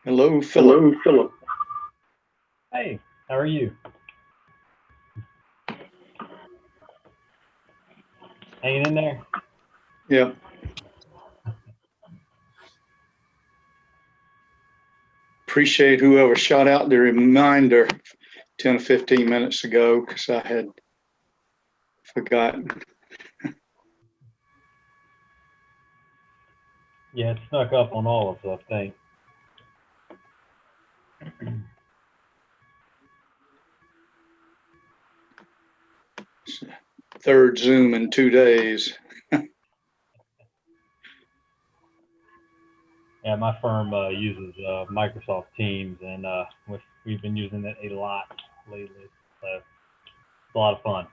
Hello, Philip. Hello, Philip. Hey, how are you? Hanging in there? Yep. Appreciate whoever shot out the reminder 10 or 15 minutes ago because I had forgotten. Yeah, it snuck up on all of us, I think. Third Zoom in 2 days. Yeah, my firm uses Microsoft Teams, and we've been using it a lot lately. So it's a lot of fun.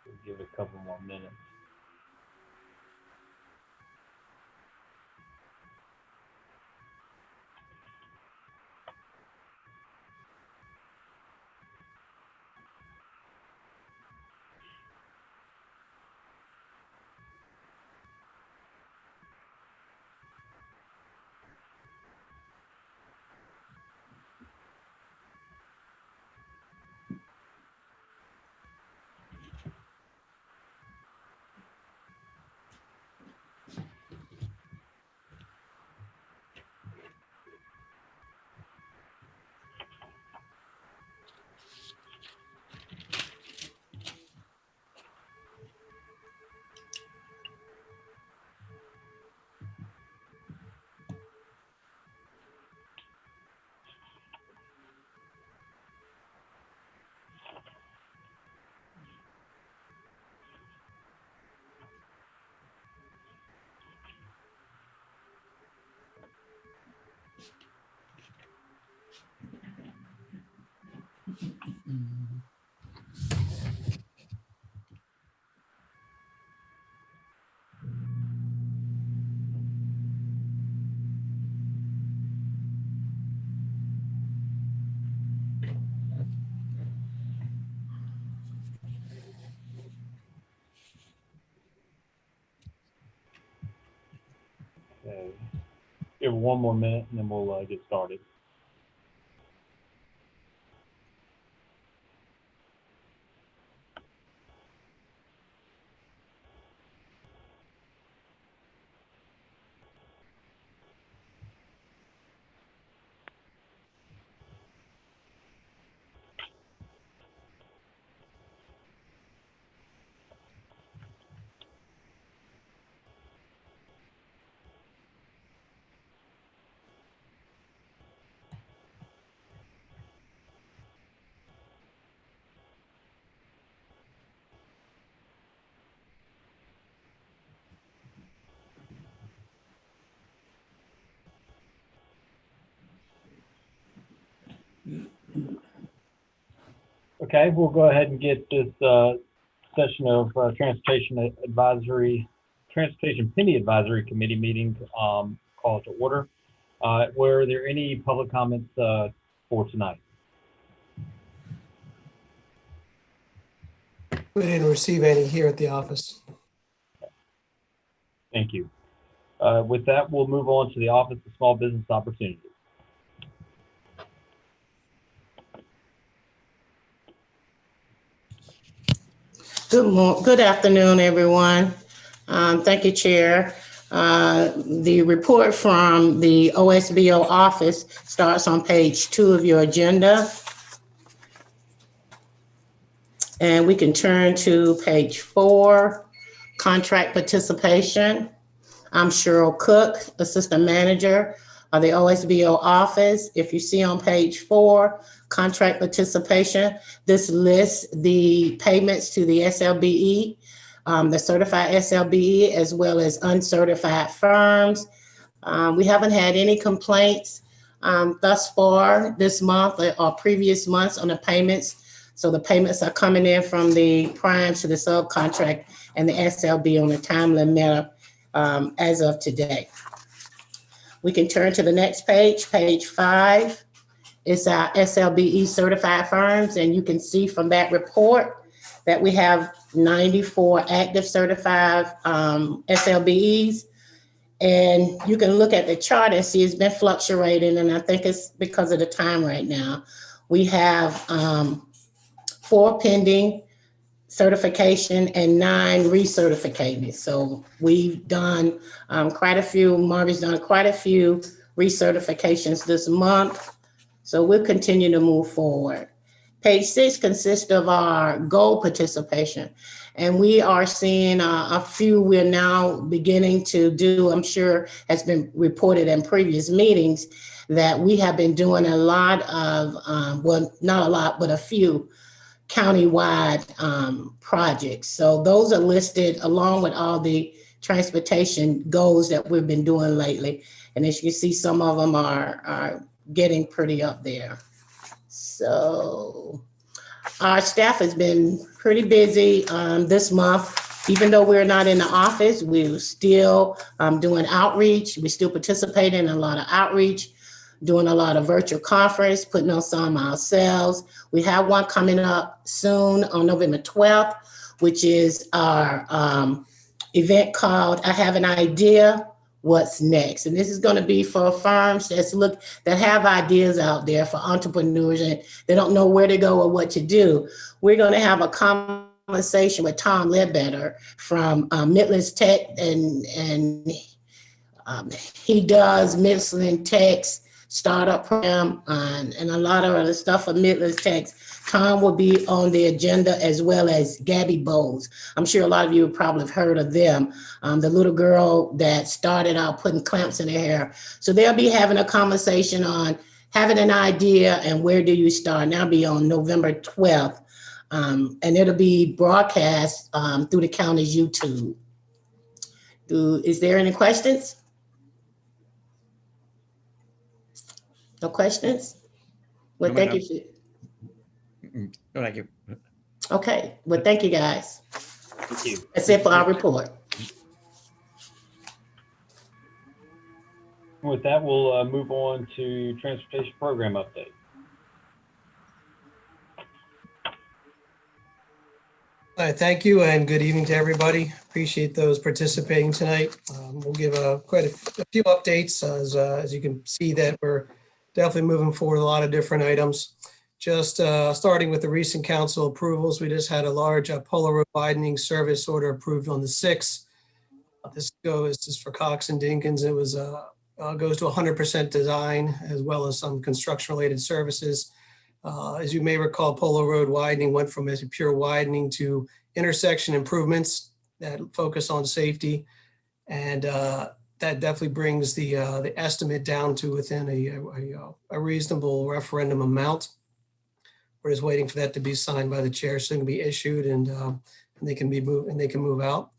We'll give it a couple more minutes. So give it one more minute, and then we'll get started. Okay, we'll go ahead and get this session of Transportation Penny Advisory Committee meeting called to order. Were there any public comments for tonight? We didn't receive any here at the office. Thank you. With that, we'll move on to the Office of Small Business Opportunities. Good afternoon, everyone. Thank you, Chair. The report from the OSBO office starts on page 2 of your agenda. And we can turn to page 4, contract participation. I'm Cheryl Cook, Assistant Manager of the OSBO office. If you see on page 4, contract participation, this lists the payments to the SLBE, the certified SLBE, as well as uncertified firms. We haven't had any complaints thus far this month or previous months on the payments. So the payments are coming in from the prime to the subcontract and the SLB on a timely manner as of today. We can turn to the next page, page 5. It's our SLBE certified firms, and you can see from that report that we have 94 active certified SLBEs. And you can look at the chart and see it's been fluctuating, and I think it's because of the time right now. We have 4 pending certification and 9 recertificated. So we've done quite a few, Marty's done quite a few recertifications this month. So we'll continue to move forward. Page 6 consists of our goal participation. And we are seeing a few we're now beginning to do, I'm sure has been reported in previous meetings, that we have been doing a lot of, well, not a lot, but a few countywide projects. So those are listed along with all the transportation goals that we've been doing lately. And as you see, some of them are getting pretty up there. So our staff has been pretty busy this month. Even though we're not in the office, we're still doing outreach. We still participate in a lot of outreach, doing a lot of virtual conference, putting on some ourselves. We have one coming up soon on November 12th, which is our event called I Have an Idea, What's Next? And this is going to be for firms that have ideas out there, for entrepreneurs, and they don't know where to go or what to do. We're going to have a conversation with Tom Ledbetter from Midlands Tech, and he does Midlands Tech's startup program and a lot of other stuff for Midlands Tech. Tom will be on the agenda, as well as Gabby Bowles. I'm sure a lot of you probably have heard of them. The little girl that started out putting clamps in her hair. So they'll be having a conversation on having an idea and where do you start. And that'll be on November 12th. And it'll be broadcast through the county's YouTube. Is there any questions? No questions? Well, No, thank ma'am. you. No, thank you. Okay, well, thank you, guys. Thank you. That's it for our report. With that, we'll move on to transportation program update. All right, thank you and good evening to everybody. Appreciate those participating tonight. We'll give quite a few updates as you can see that we're definitely moving forward a lot of different items. Just starting with the recent council approvals, we just had a large Polo Road widening service order approved on the 6th. This is for Cox and Dinkins. It was goes to 100% design as well as some construction related services. As you may recall, Polo Road widening went from a pure widening to intersection improvements that focus on safety. And that definitely brings the estimate down to within a reasonable referendum amount. We're just waiting for that to be signed by the chair, so it can be issued and they can move out.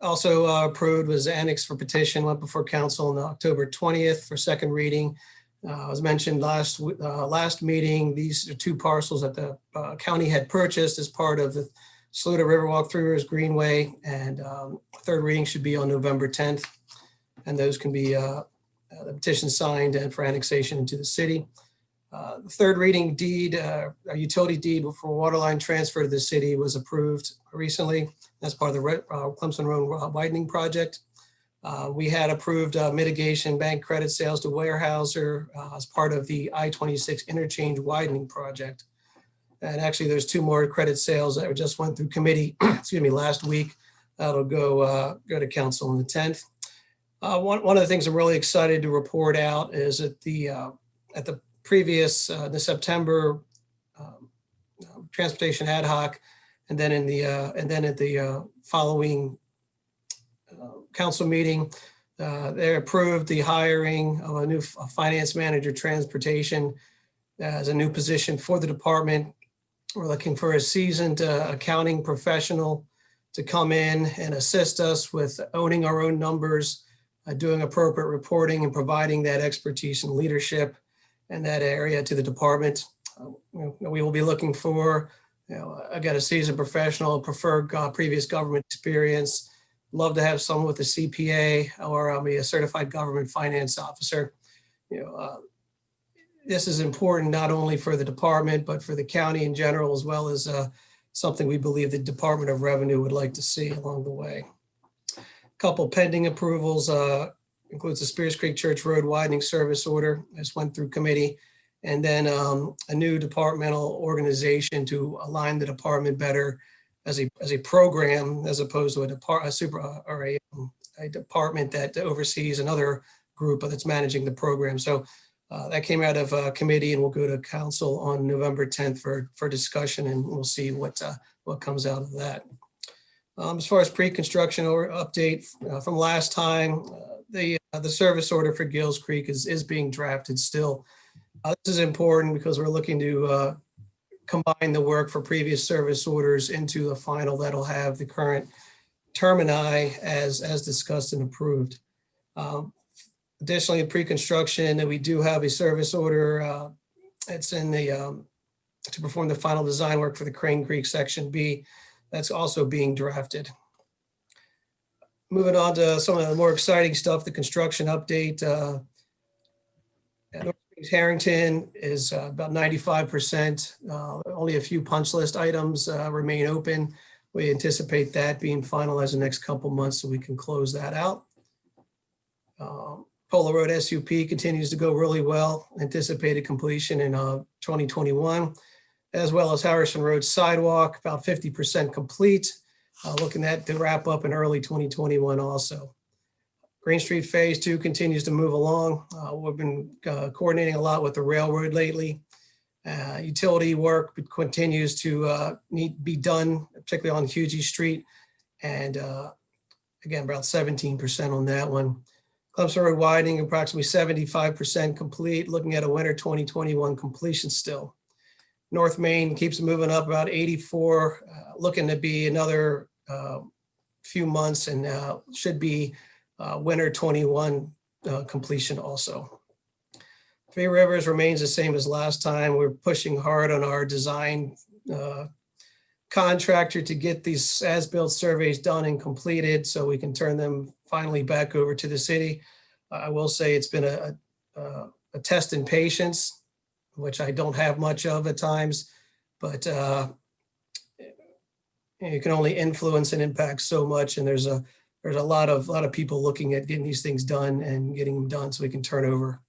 Also approved was annex for petition, went before council on October 20th for second reading. As mentioned last meeting, these are 2 parcels that the county had purchased as part of the Saluda Riverwalk Three Rivers Greenway, and third reading should be on November 10th. And those can be the petition signed and for annexation into the city. The third reading deed, a utility deed for water line transfer to the city was approved recently. That's part of the Clemson Road widening project. We had approved mitigation bank credit sales to Weyerhaeuser as part of the I-26 interchange widening project. And actually there's 2 more credit sales that just went through committee, last week. That'll go to council on the 10th. One of the things I'm really excited to report out is at the previous, the September transportation ad hoc, and then at the following council meeting, they approved the hiring of a new finance manager transportation as a new position for the department. We're looking for a seasoned accounting professional to come in and assist us with owning our own numbers, doing appropriate reporting and providing that expertise and leadership in that area to the department. We will be looking for, again, a seasoned professional, prefer previous government experience. Love to have someone with a CPA or a certified government finance officer. this is important not only for the department, but for the county in general, as well as something we believe the Department of Revenue would like to see along the way. Couple pending approvals includes the Spears Creek Church Road widening service order. This went through committee. And then a new departmental organization to align the department better as a program, as opposed to a department that oversees another group that's managing the program. So that came out of committee and will go to council on November 10th for discussion, and we'll see what comes out of that. As far as pre-construction or update from last time, the service order for Gills Creek is being drafted still. This is important because we're looking to combine the work for previous service orders into a final that'll have the current termini as discussed and approved. Additionally, pre-construction, we do have a service order. It's in the to perform the final design work for the Crane Creek Section B. That's also being drafted. Moving on to some of the more exciting stuff, the construction update. North Springs Harrington is about 95%. Only a few punch list items remain open. We anticipate that being finalized in the next couple months so we can close that out. Polo Road SUP continues to go really well. Anticipated completion in 2021, as well as Harrison Road sidewalk, about 50% complete. Looking at to wrap up in early 2021 also. Green Street Phase 2 continues to move along. We've been coordinating a lot with the railroad lately. Utility work continues to be done, particularly on Hugie Street. And again, about 17% on that one. Clemson Road widening, approximately 75% complete, looking at a winter 2021 completion still. North Main keeps moving up about 84, looking to be another few months, and should be winter 21 completion also. Three Rivers remains the same as last time. We're pushing hard on our design contractor to get these as-built surveys done and completed so we can turn them finally back over to the city. I will say it's been a test in patience, which I don't have much of at times, but you can only influence and impact so much. And there's a lot of people looking at getting these things done and getting them done so we can turn over.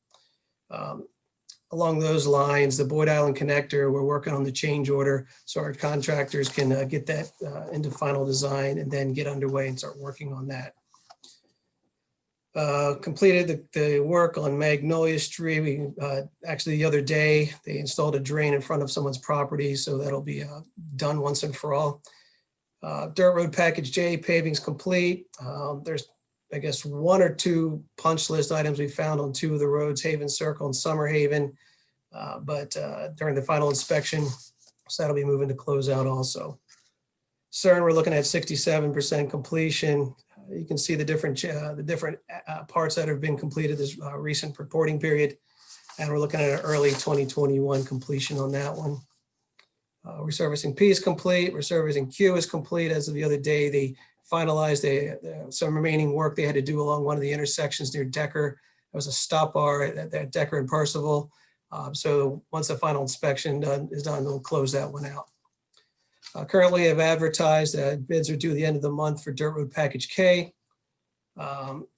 Along those lines, the Boyd Island connector, we're working on the change order so our contractors can get that into final design and then get underway and start working on that. Completed the work on Magnolia Street. We actually the other day, they installed a drain in front of someone's property, so that'll be done once and for all. Dirt Road Package J paving's complete. There's, I guess, one or two punch list items we found on two of the roads, Haven Circle and Summer Haven. But during the final inspection, so that'll be moving to close out also. CERN, we're looking at 67% completion. You can see the different parts that have been completed this recent reporting period. And we're looking at an early 2021 completion on that one. Resurfacing P is complete. Resurfacing Q is complete. As of the other day, they finalized some remaining work they had to do along one of the intersections near Decker. There was a stop bar at Decker and Percival. So once the final inspection is done, they'll close that one out. Currently, I've advertised bids are due at the end of the month for Dirt Road Package K.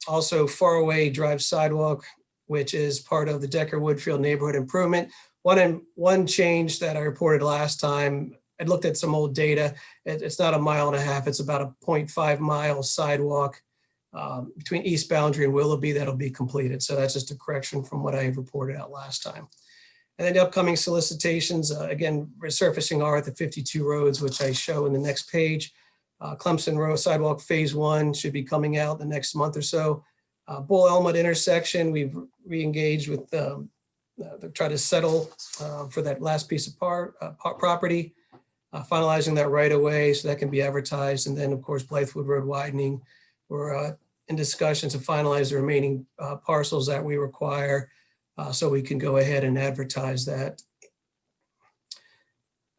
Also, Faraway Drive Sidewalk, which is part of the Decker Woodfield Neighborhood Improvement. One change that I reported last time, I looked at some old data. It's not a mile and a half. It's about a 0.5 mile sidewalk between East Boundary and Willoughby that'll be completed. So that's just a correction from what I had reported out last time. And then the upcoming solicitations, again, resurfacing are at the 52 roads, which I show in the next page. Clemson Road Sidewalk Phase 1 should be coming out the next month or so. Bull Elmwood intersection, we've re-engaged with to try to settle for that last piece of property, finalizing that right away so that can be advertised. And then, of course, Blythewood Road widening. We're in discussions to finalize the remaining parcels that we require so we can go ahead and advertise that.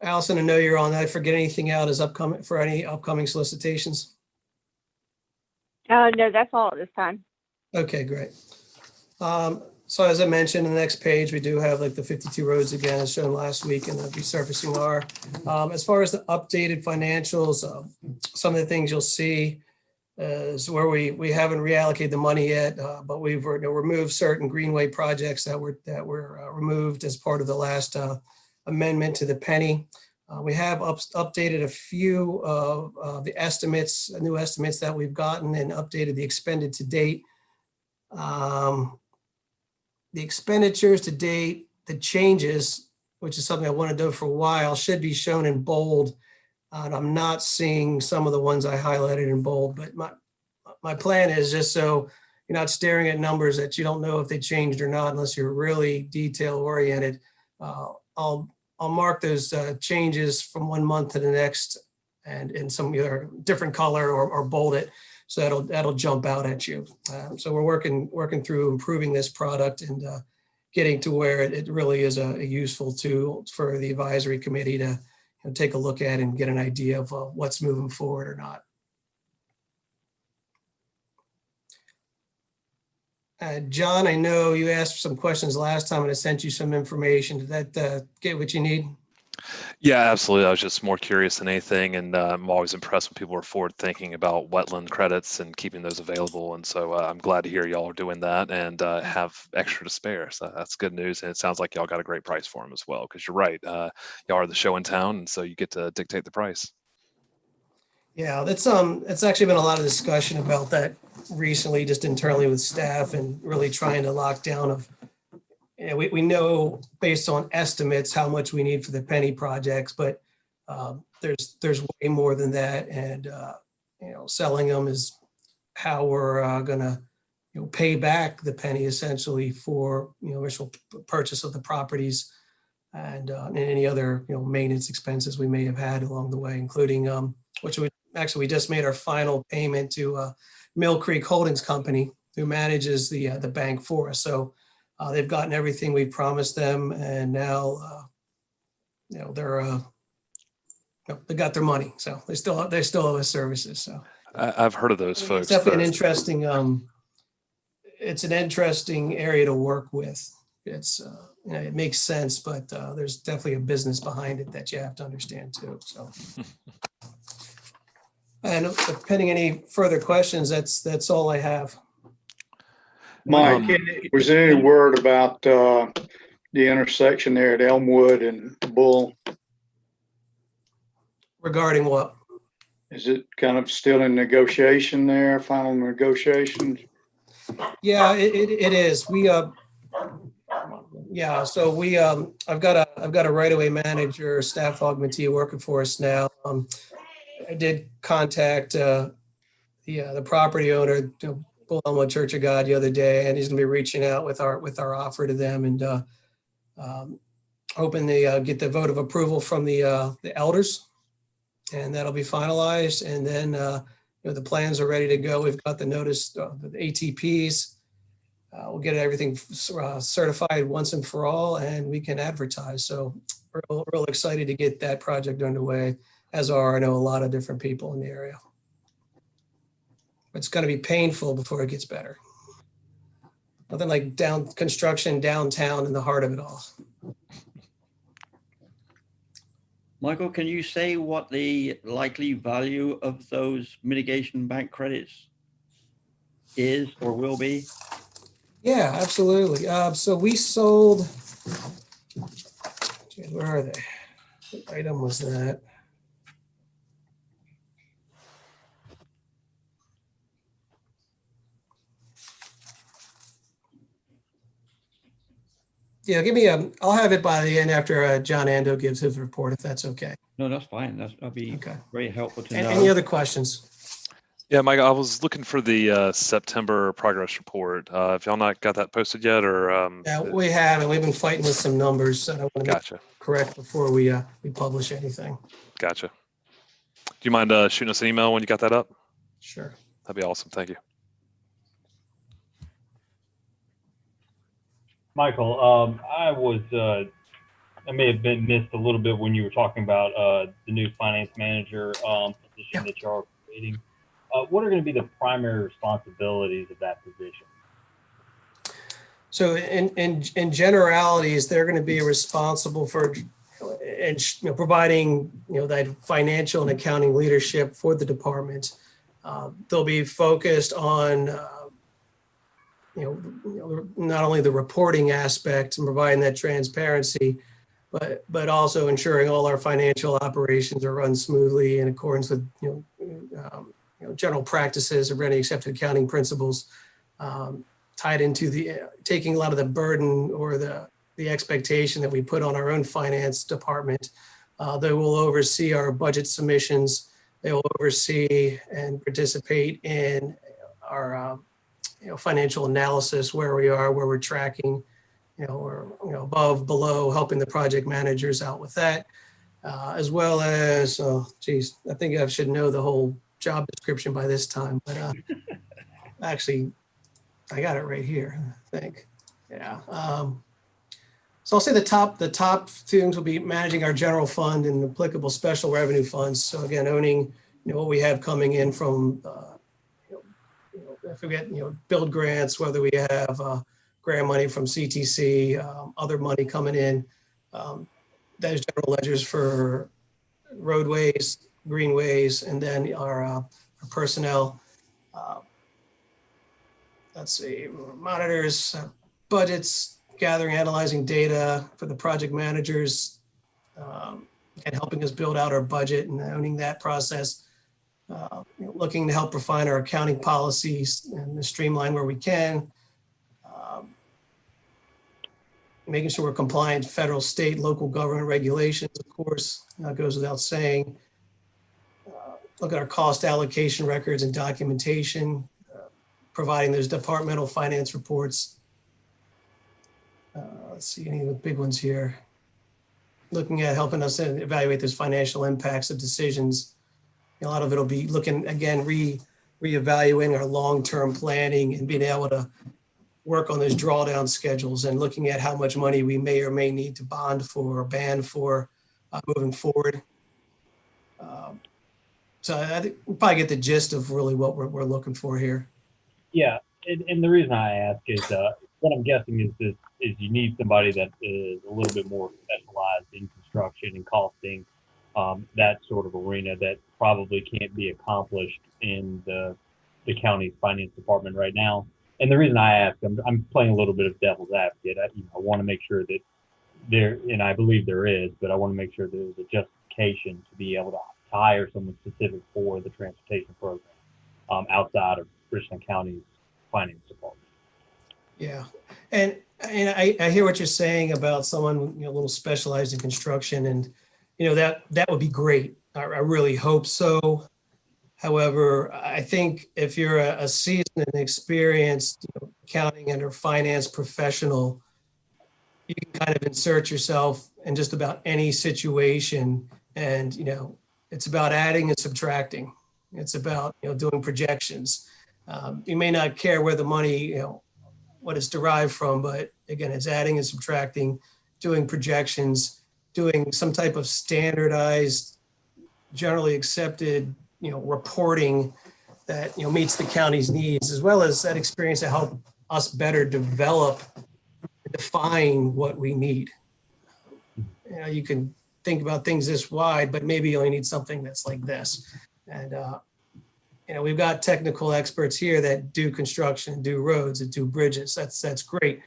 Allison, I know you're on. Did I forget anything out as upcoming for any upcoming solicitations? No, that's all at this time. Okay, great. So as I mentioned, in the next page, we do have like the 52 roads again, as shown last week, and the resurfacing are. As far as the updated financials, some of the things you'll see is where we haven't reallocated the money yet, but we've removed certain greenway projects that were removed as part of the last amendment to the penny. We have updated a few of the estimates, new estimates that we've gotten, and updated the expended to date. The expenditures to date, the changes, which is something I want to do for a while, should be shown in bold. And I'm not seeing some of the ones I highlighted in bold, but my plan is just so you're not staring at numbers that you don't know if they changed or not, unless you're really detail oriented. I'll mark those changes from one month to the next and in some other different color or bold it. So that'll jump out at you. So we're working through improving this product and getting to where it really is a useful tool for the advisory committee to take a look at and get an idea of what's moving forward or not. John, I know you asked some questions last time and I sent you some information. Did that get what you need? Yeah, absolutely. I was just more curious than anything, and I'm always impressed when people are forward thinking about wetland credits and keeping those available. And so I'm glad to hear y'all are doing that and have extra to spare. So that's good news. And it sounds like y'all got a great price for them as well, because you're right. Y'all are the show in town, and so you get to dictate the price. Yeah, it's actually been a lot of discussion about that recently, just internally with staff and really trying to lock down of, we know based on estimates how much we need for the penny projects, but there's way more than that. And, selling them is how we're gonna, pay back the penny essentially for, initial purchase of the properties and any other, maintenance expenses we may have had along the way, including, which we just made our final payment to Mill Creek Holdings Company, who manages the bank for us. So they've gotten everything we promised them, and now they got their money. So they still owe us services. So I've heard of those folks. It's definitely an interesting. It's an interesting area to work with. It's it makes sense, but there's definitely a business behind it that you have to understand too. So. And pending any further questions, that's all I have. Mike, was there any word about the intersection there at Elmwood and Bull? Regarding what? Is it kind of still in negotiation there, final negotiations? Yeah, it is. So I've got a right-of-way manager, staff augmentee working for us now. I did contact the property owner, Bull Elmwood Church of God, the other day, and he's gonna be reaching out with our offer to them and hoping they get the vote of approval from the elders, and that'll be finalized. And then the plans are ready to go. We've got the notice, the ATPs. We'll get everything certified once and for all, and we can advertise. So we're real excited to get that project underway, as I know a lot of different people in the area. It's going to be painful before it gets better. Nothing like construction downtown in the heart of it all. Michael, can you say what the likely value of those mitigation bank credits is or will be? Yeah, absolutely. So we sold, where are they? What item was that? Yeah, I'll have it by the end after John Ando gives his report, if that's okay. No, that's fine. That'll be Okay. very helpful to And know. any other questions? Yeah, Mike, I was looking for the September progress report. Have y'all not got that posted yet, or? Yeah, we have, and we've been fighting with some numbers. I don't want to make Gotcha. correct before we publish anything. Gotcha. Do you mind shooting us an email when you got that up? Sure. That'd be awesome. Thank you. Michael, I may have been missed a little bit when you were talking about the new finance manager position that you are creating. What are going to be the primary responsibilities of that position? So in generalities, they're going to be responsible for and providing that financial and accounting leadership for the department. They'll be focused on not only the reporting aspect and providing that transparency, but also ensuring all our financial operations are run smoothly in accordance with general practices of ready accepted accounting principles, tied into the taking a lot of the burden or the expectation that we put on our own finance department. They will oversee our budget submissions. They will oversee and participate in our financial analysis, where we are, where we're tracking, or above, below, helping the project managers out with that, as well as, I think I should know the whole job description by this time, but actually, I got it right here, I think. Yeah. So I'll say the top things will be managing our general fund and applicable special revenue funds. So again, owning what we have coming in from if we get build grants, whether we have grant money from CTC, other money coming in, those general ledgers for roadways, greenways, and then our personnel. Let's see, monitors, budgets, gathering, analyzing data for the project managers, and helping us build out our budget and owning that process. Looking to help refine our accounting policies and streamline where we can. Making sure we're compliant with federal, state, local government regulations, of course, that goes without saying. Look at our cost allocation records and documentation, providing those departmental finance reports. Let's see, any of the big ones here. Looking at helping us evaluate those financial impacts of decisions. A lot of it will be looking, again, reevaluating our long-term planning and being able to work on those drawdown schedules and looking at how much money we may or may need to bond for or ban for moving forward. So I think we'll probably get the gist of really what we're looking for here. Yeah, and the reason I ask is what I'm guessing is you need somebody that is a little bit more specialized in construction and costing, that sort of arena that probably can't be accomplished in the county's finance department right now. And the reason I ask, I'm playing a little bit of devil's advocate. I want to make sure that there, and I believe there is, but I want to make sure there's a justification to be able to hire someone specific for the transportation program outside of Richland County's finance department. Yeah, and I hear what you're saying about someone a little specialized in construction, and that would be great. I really hope so. However, I think if you're a seasoned and experienced accounting and or finance professional, you can kind of insert yourself in just about any situation, and it's about adding and subtracting. It's about doing projections. You may not care where the money what it's derived from, but again, it's adding and subtracting, doing projections, doing some type of standardized, generally accepted reporting that meets the county's needs, as well as that experience to help us better develop and define what we need. You can think about things this wide, but maybe you only need something that's like this. And we've got technical experts here that do construction, do roads, that do bridges. That's great.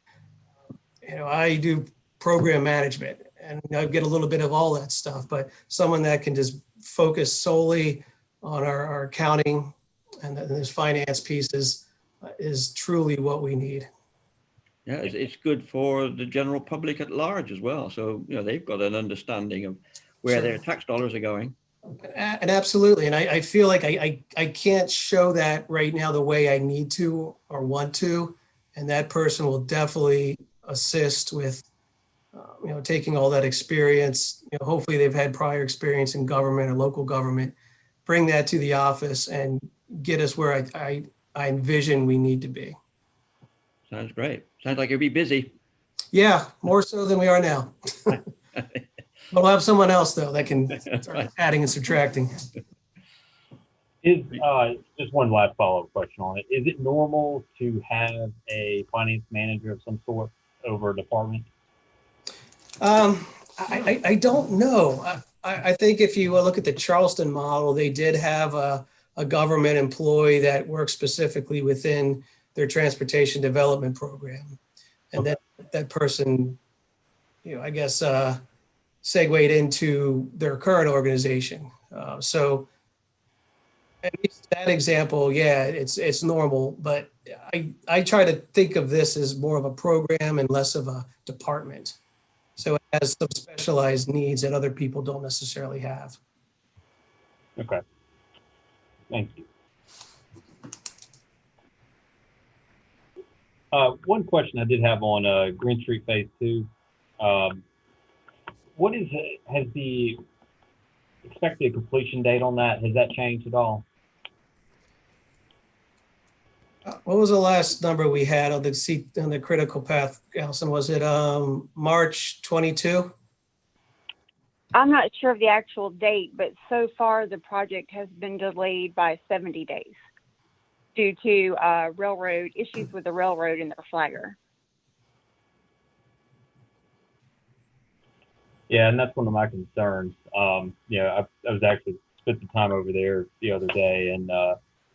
I do program management, and I get a little bit of all that stuff, but someone that can just focus solely on our accounting and those finance pieces is truly what we need. Yeah, it's good for the general public at large as well. So, they've got an understanding of where Sure. their tax dollars are going. And absolutely. And I feel like I can't show that right now the way I need to or want to. And that person will definitely assist with, taking all that experience. Hopefully they've had prior experience in government or local government, bring that to the office and get us where I envision we need to be. Sounds great. Sounds like you'll be busy. Yeah, more so than we are now. We'll have someone else though that can start adding and subtracting. Is just one last follow-up question on it. Is it normal to have a finance manager of some sort over a department? I don't know. I think if you look at the Charleston model, they did have a government employee that works specifically within their transportation development program. And that person, I guess, segued into their current organization. So at least that example, yeah, it's normal, but I try to think of this as more of a program and less of a department. So it has some specialized needs that other people don't necessarily have. Okay. Thank you. One question I did have on Green Street Phase 2. What has the expected completion date on that? Has that changed at all? What was the last number we had on the critical path, Allison? Was it March 22? I'm not sure of the actual date, but so far the project has been delayed by 70 days due to railroad issues with the railroad and their flagger. Yeah, and that's one of my concerns. I was actually spent the time over there the other day, and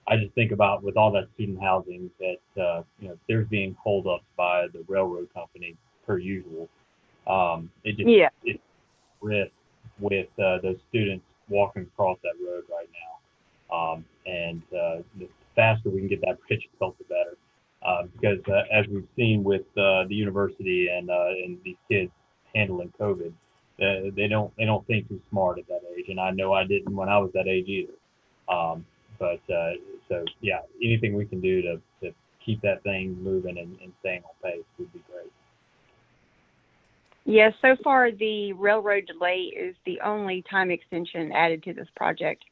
I just think about with all that student housing that there's being holdups by the railroad company per usual. It's risk with those students walking across that road right now, and the faster we can get that bridge built, the better. Because as we've seen with the university and these kids handling COVID, they don't think too smart at that age, and I know I didn't when I was that age either. So yeah, anything we can do to keep that thing moving and staying on pace would be great. Yes, so far the railroad delay is the only time extension added to this project.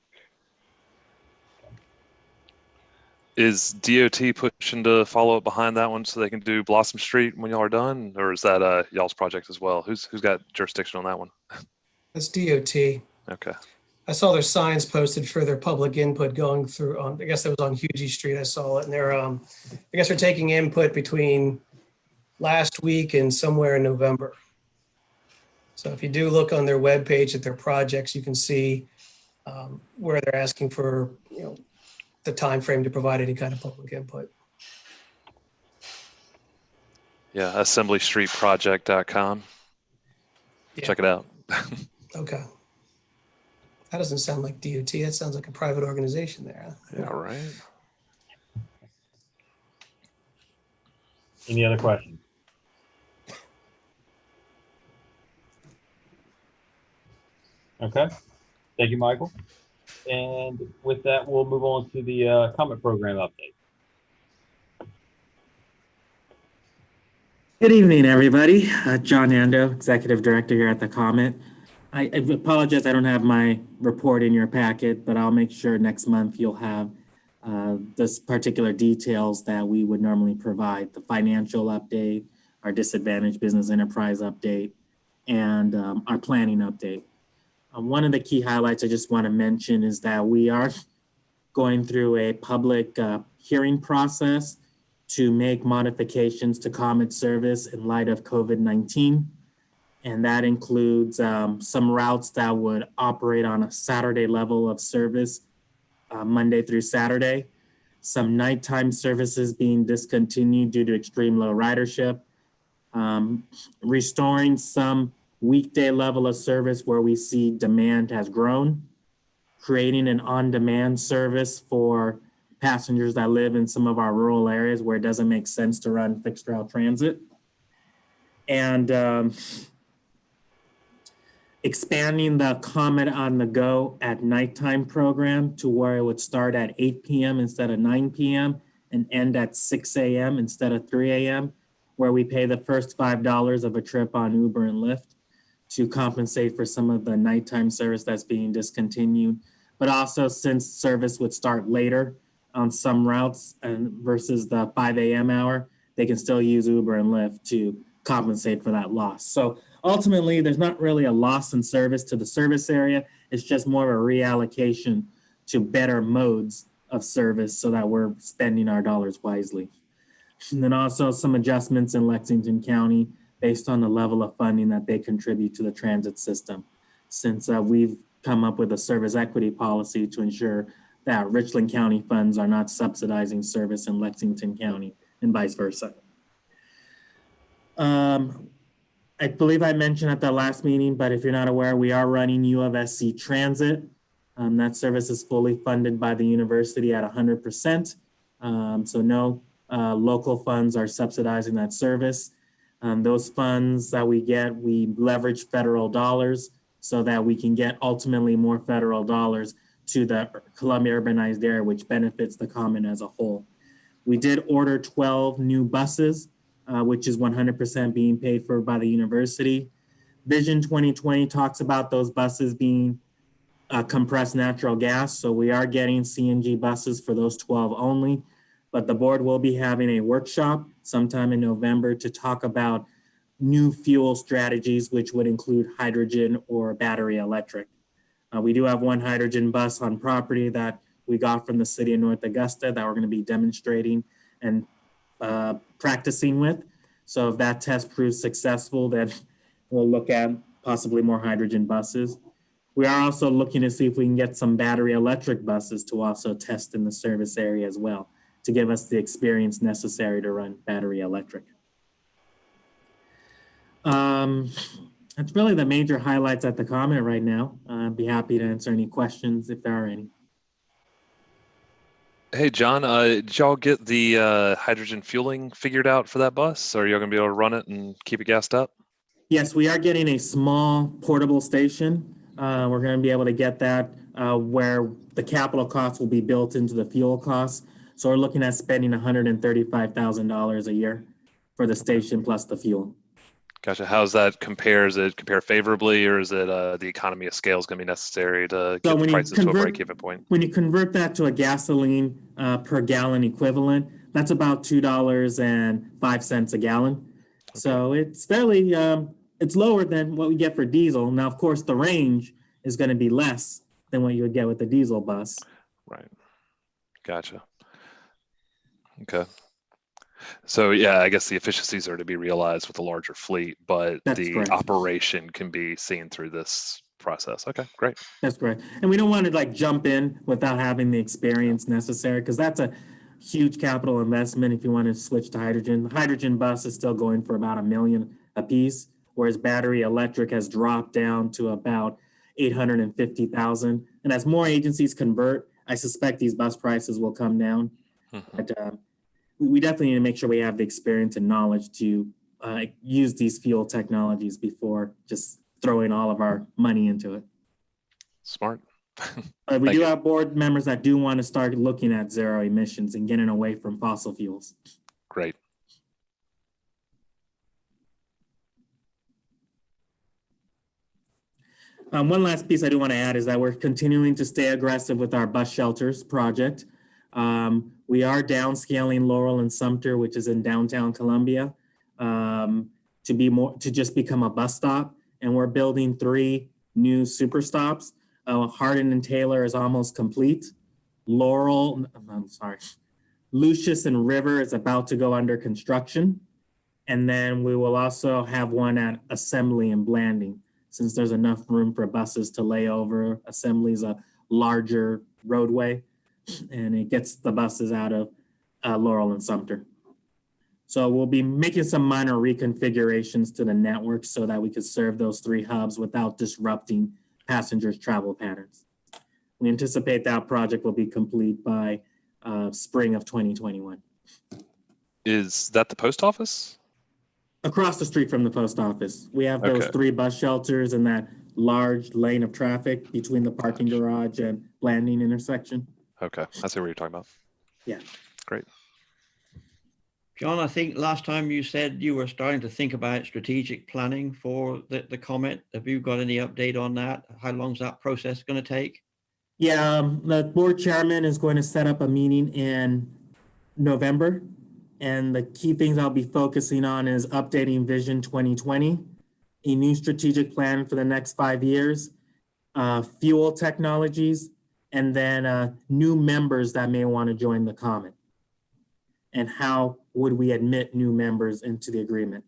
Is DOT pushing to follow up behind that one so they can do Blossom Street when y'all are done, or is that y'all's project as well? Who's got jurisdiction on that one? That's DOT. Okay. I saw their signs posted for their public input going through on, I guess that was on Hugie Street. I saw it, and they're, I guess they're taking input between last week and somewhere in November. So if you do look on their webpage at their projects, you can see where they're asking for, the time frame to provide any kind of public input. Yeah, assemblystreetproject.com. Yeah. Check it out. Okay. That doesn't sound like DOT. That sounds like a private organization there. Yeah, right. Any other questions? Okay. Thank you, Michael. And with that, we'll move on to the comment program update. Good evening, everybody. John Nando, Executive Director here at the Comet. I apologize I don't have my report in your packet, but I'll make sure next month you'll have this particular details that we would normally provide: the financial update, our disadvantaged business enterprise update, and our planning update. One of the key highlights I just want to mention is that we are going through a public hearing process to make modifications to Comet service in light of COVID-19. And that includes some routes that would operate on a Saturday level of service, Monday through Saturday, some nighttime services being discontinued due to extreme low ridership, restoring some weekday level of service where we see demand has grown, creating an on-demand service for passengers that live in some of our rural areas where it doesn't make sense to run fixed rail transit, and expanding the Comet on the Go at nighttime program to where it would start at 8 p.m. instead of 9 p.m. and end at 6 a.m. instead of 3 a.m., where we pay the first $5 of a trip on Uber and Lyft to compensate for some of the nighttime service that's being discontinued. But also, since service would start later on some routes and versus the 5 a.m. hour, they can still use Uber and Lyft to compensate for that loss. So ultimately, there's not really a loss in service to the service area. It's just more of a reallocation to better modes of service so that we're spending our dollars wisely. And then also some adjustments in Lexington County based on the level of funding that they contribute to the transit system. Since we've come up with a service equity policy to ensure that Richland County funds are not subsidizing service in Lexington County and vice versa. I believe I mentioned at the last meeting, but if you're not aware, we are running U of SC Transit. That service is fully funded by the university at 100%. So no local funds are subsidizing that service. Those funds that we get, we leverage federal dollars so that we can get ultimately more federal dollars to the Columbia urbanized area, which benefits the common as a whole. We did order 12 new buses, which is 100% being paid for by the university. Vision 2020 talks about those buses being compressed natural gas. So we are getting CNG buses for those 12 only, but the board will be having a workshop sometime in November to talk about new fuel strategies, which would include hydrogen or battery electric. We do have one hydrogen bus on property that we got from the city of North Augusta that we're going to be demonstrating and practicing with. So if that test proves successful, then we'll look at possibly more hydrogen buses. We are also looking to see if we can get some battery electric buses to also test in the service area as well, to give us the experience necessary to run battery electric. That's really the major highlights at the comment right now. I'd be happy to answer any questions if there are any. Hey, John, did y'all get the hydrogen fueling figured out for that bus? Are y'all gonna be able to run it and keep it gassed up? Yes, we are getting a small portable station. We're going to be able to get that where the capital costs will be built into the fuel costs. So we're looking at spending $135,000 a year for the station plus the fuel. Gotcha. How's that compare? Does it compare favorably, or is it the economy of scale is going to be necessary to get the prices to a break-even point? When you convert that to a gasoline per gallon equivalent, that's about $2.05 a gallon. Okay. So it's fairly, it's lower than what we get for diesel. Now, of course, the range is going to be less than what you would get with the diesel bus. Right. Gotcha. Okay. So yeah, I guess the efficiencies are to be realized with a larger fleet, but That's the correct. operation can be seen through this process. Okay, great. That's correct. And we don't want to like jump in without having the experience necessary, because that's a huge capital investment if you want to switch to hydrogen. The hydrogen bus is still going for about $1 million a piece, whereas battery electric has dropped down to about $850,000. And as more agencies convert, I suspect these bus prices will come down. Mm-hmm. But we definitely need to make sure we have the experience and knowledge to use these fuel technologies before just throwing all of our money into it. Smart. We do have board members that do want to start looking at zero emissions and getting away from fossil fuels. Great. One last piece I do want to add is that we're continuing to stay aggressive with our bus shelters project. We are downscaling Laurel and Sumter, which is in downtown Columbia, to just become a bus stop. And we're building 3 new super stops. Hardin and Taylor is almost complete. Lucius and River is about to go under construction. And then we will also have one at Assembly and Blanding, since there's enough room for buses to lay over. Assembly is a larger roadway, and it gets the buses out of Laurel and Sumter. So we'll be making some minor reconfigurations to the network so that we could serve those 3 hubs without disrupting passengers' travel patterns. We anticipate that project will be complete by spring of 2021. Is that the post office? Across the street from the post office. We have those 3 bus shelters and that large lane of traffic between the parking garage and Blanding intersection. Okay, I see what you're talking about. Yeah. Great. John, I think last time you said you were starting to think about strategic planning for the Comet. Have you got any update on that? How long is that process going to take? Yeah, the board chairman is going to set up a meeting in November. And the key things I'll be focusing on is updating Vision 2020, a new strategic plan for the next 5 years, fuel technologies, and then new members that may want to join the comet. And how would we admit new members into the agreement?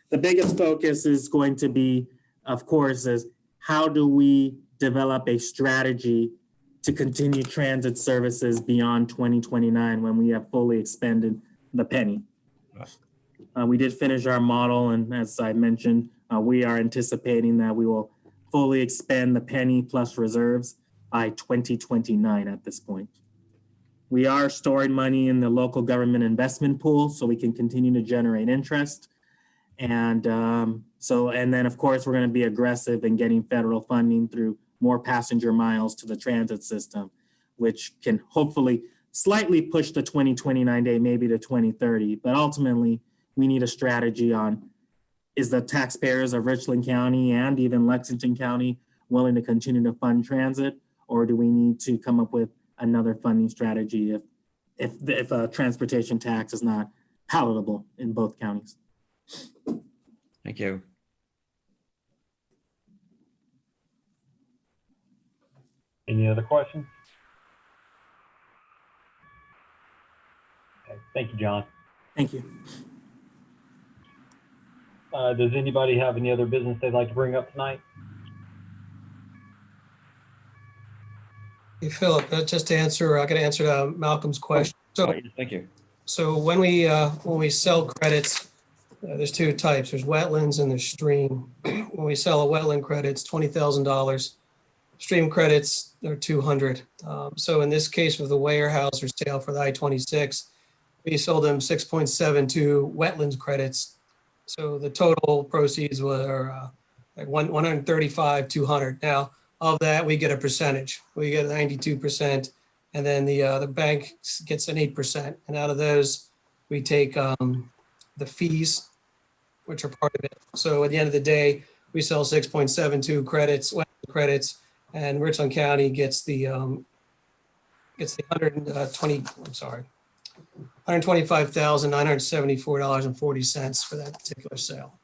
The biggest focus is going to be, of course, is how do we develop a strategy to continue transit services beyond 2029 when we have fully expended the penny. We did finish our model, and as I mentioned, we are anticipating that we will fully expend the penny plus reserves by 2029 at this point. We are storing money in the local government investment pool so we can continue to generate interest. And and then of course, we're going to be aggressive in getting federal funding through more passenger miles to the transit system, which can hopefully slightly push the 2029 date, maybe to 2030. But ultimately, we need a strategy on, is the taxpayers of Richland County and even Lexington County willing to continue to fund transit? Or do we need to come up with another funding strategy if a transportation tax is not palatable in both counties? Thank you. Any other questions? Okay, thank you, John. Thank you. Does anybody have any other business they'd like to bring up tonight? Hey, Philip, just to answer, I got to answer Malcolm's question. Oh, yes, thank you. So when we sell credits, there's two types. There's wetlands and there's stream. When we sell a wetland credit, it's $20,000. Stream credits are $200. So in this case with the Weyerhaeuser sale for the I-26, we sold them 6.72 wetlands credits. So the total proceeds were like 135,200. Now of that we get a percentage. We get 92%, and then the bank gets an 8%. And out of those we take the fees, which are part of it. So at the end of the day, we sell 6.72 credits, wetland credits, and Richland County gets the 125,974.40 for that particular sale.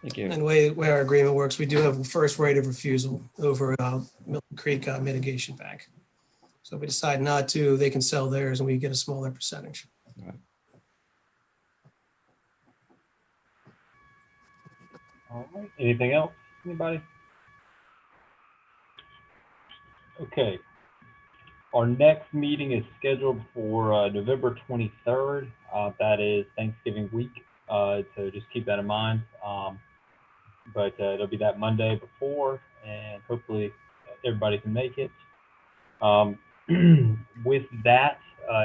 Thank you. And the way our agreement works, we do have a first right of refusal over Milton Creek Mitigation Bank. So if we decide not to, they can sell theirs and we get a smaller percentage. All right, anything else, anybody? Okay, our next meeting is scheduled for November 23rd. That is Thanksgiving week, so just keep that in mind. But it'll be that Monday before, and hopefully everybody can make it. With that,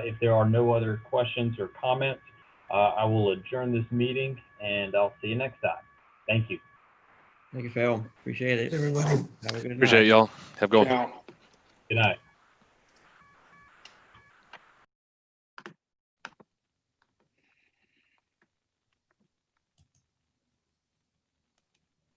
if there are no other questions or comments, I will adjourn this meeting, and I'll see you next time. Thank you. Thank you, Phil. Appreciate it. Everybody. Have a good night. Appreciate y'all. Have a good one. Now, Good night.